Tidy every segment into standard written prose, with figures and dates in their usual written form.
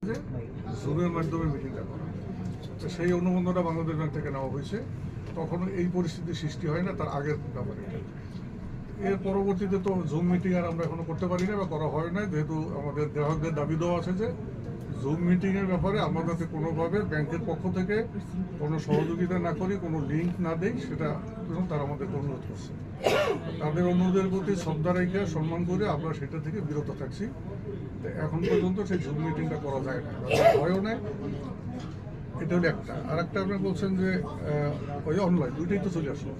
যে জুমের মাধ্যমে মিটিংটা করা, তো সেই অনুমোদনটা বাংলাদেশ ব্যাংক থেকে নেওয়া হয়েছে। তখন এই পরিস্থিতির সৃষ্টি হয় না, তার আগের ব্যাপারে। এর পরবর্তীতে তো জুম মিটিং আর আমরা এখনো করতে পারি না বা করা হয় না, যেহেতু আমাদের গ্রাহকদের দাবি দেওয়া আছে যে জুম মিটিংয়ের ব্যাপারে আমরা যাতে কোনোভাবে ব্যাংকের পক্ষ থেকে কোনো সহযোগিতা না করি, কোনো লিঙ্ক না দেই, সেটা তারা আমাদেরকে অনুরোধ করছে। তাদের অনুরোধের প্রতি শ্রদ্ধা রেখে সম্মান করে আমরা সেটা থেকে বিরত থাকছি। এখন পর্যন্ত সেই জুম মিটিংটা করা যায় না, হয়ও না। এটা হলো একটা। আর একটা আপনি বলছেন যে ওই অনলাইন, দুইটাই তো চলে আসলো,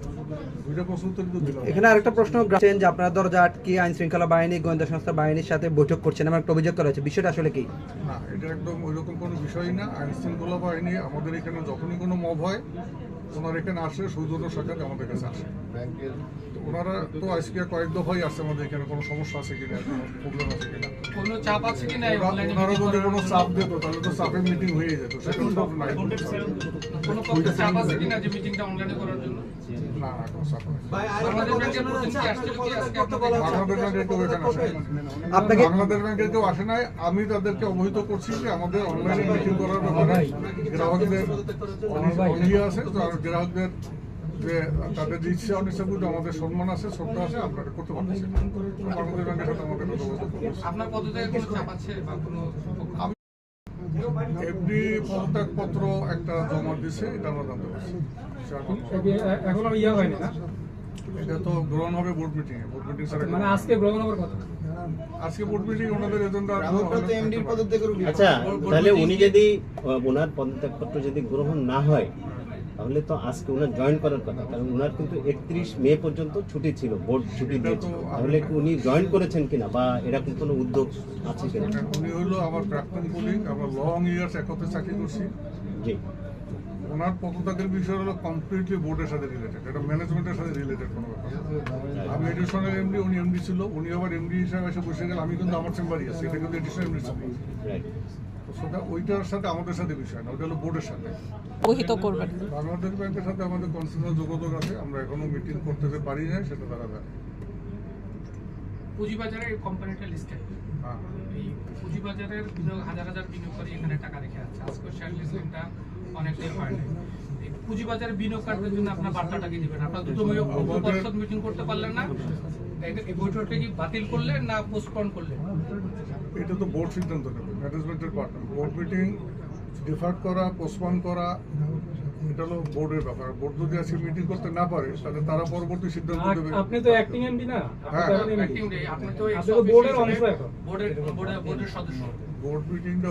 দুইটা প্রশ্ন উত্তর তো দিলাম। এখানে আরেকটা প্রশ্ন আছেন যে আপনারা দরজা আটকে আইন শৃঙ্খলা বাহিনী, গোয়েন্দা সংস্থা বাহিনীর সাথে বৈঠক করছেন, আমার একটা অভিযোগ করা হচ্ছে, বিষয়টা আসলে কি? না, এটা একদম ওই রকম কোনো বিষয় না। আইন শৃঙ্খলা বাহিনী আমাদের এখানে যখনই কোনো মব হয়, ওনারা এখানে আসে, সৌজন্য সাক্ষাৎ আমাদের কাছে আসে। তো ওনারা তো আজকে কয়েক দফাই আসছে আমাদের এখানে, কোনো সমস্যা আছে কিনা, কোনো প্রবলেম আছে কিনা, কোনো চাপ আছে কিনা, ওনারা যদি কোনো চাপ দিত তাহলে তো চাপের মিটিং হয়ে যেত, সেটা তো নাই। কোনো পক্ষে চাপ আছে কিনা যে মিটিংটা অনলাইনে করার জন্য? না, কোনো চাপ নেই। বাংলাদেশ ব্যাংকের প্রতিনিধি আসছে কি আজকে আপনাদের? বাংলাদেশ ব্যাংকের কেউ এখানে আসে নাই। বাংলাদেশ ব্যাংকের কেউ আসে নাই। আমি তাদেরকে অবহিত করছি যে আমাদের অনলাইনে মিটিং করার ব্যাপারে গ্রাহকদের অনীহা আছে, গ্রাহকদের যে তাদের যে ইচ্ছা অনিচ্ছা কিন্তু আমাদের সম্মান আছে, শ্রদ্ধা আছে, আপনারা করতে পারতেছি। বাংলাদেশ ব্যাংকের সাথে আমাদের কথা বলতে পারছি। আপনার পদ থেকে কোনো চাপ আছে বা কোনো এমডি পদত্যাগপত্র একটা জমা দিছে, এটা আমরা জানতে পারছি। এখনো ইয়ে হয়নি না, এটা তো গ্রহণ হবে বোর্ড মিটিং এ। বোর্ড মিটিং স্যার মানে আজকে গ্রহণ হওয়ার কথা। আজকে বোর্ড মিটিং ওনাদের এজেন্ডা। আচ্ছা, তাহলে উনি যদি ওনার পদত্যাগপত্র যদি গ্রহণ না হয়, তাহলে তো আজকে ওনার জয়েন করার কথা, কারণ ওনার কিন্তু 31 মে পর্যন্ত ছুটি ছিল, বোর্ড ছুটি দিয়েছে। তাহলে কি উনি জয়েন করেছেন কিনা বা এরকম কোনো উদ্যোগ আছে কিনা? উনি হলো আমার প্রাক্তন কলিগ, আমরা লং ইয়ার্স একত্রে চাকরি করছি। জি, ওনার পদত্যাগের বিষয় হলো কমপ্লিটলি বোর্ডের সাথে রিলেটেড, এটা ম্যানেজমেন্টের সাথে রিলেটেড কোনো ব্যাপার না। আমি এডিশনাল এমডি, উনি এমডি ছিল, উনি আবার এমডি হিসাবে এসে বসে গেল, আমি কিন্তু আমার চেম্বারই আছি, এটা কিন্তু এডিশনাল এমডি ছিল। রাইট। সেটা ওইটার সাথে আমাদের সাথে বিষয় না, ওটা হলো বোর্ডের সাথে। অবহিত করবেন। বাংলাদেশ ব্যাংকের সাথে আমাদের কনফারেন্স যোগাযোগ আছে, আমরা এখনো মিটিং করতে পারি না, সেটা তারা জানে। পুঁজিবাজারে এই কোম্পানিটা লিস্টেড। হ্যাঁ, এই পুঁজিবাজারের হাজার হাজার বিনিয়োগকারী এখানে টাকা রেখে আছে। আজকে শেয়ার লিস্টিংটা অনেকটাই হয়। এই পুঁজিবাজারে বিনিয়োগকারীদের জন্য আপনার বার্তাটা কি দিবেন? আপনার দুটো পরিষদ মিটিং করতে পারলেন না, এই বৈঠকটা কি বাতিল করলেন না পোস্টপোন করলেন? এটা তো বোর্ড সিদ্ধান্ত নেবে, ম্যানেজমেন্টের পার্টনার। বোর্ড মিটিং ডিফার্ট করা, পোস্টপোন করা, এটা হলো বোর্ডের ব্যাপার। বোর্ড যদি আজকে মিটিং করতে না পারে, তাহলে তারা পরবর্তী সিদ্ধান্ত দেবে। আপনি তো অ্যাক্টিং এমডি না, হ্যাঁ, আপনি তো আপনি তো বোর্ডের অংশ এখন। বোর্ডের সদস্য। বোর্ড মিটিংটা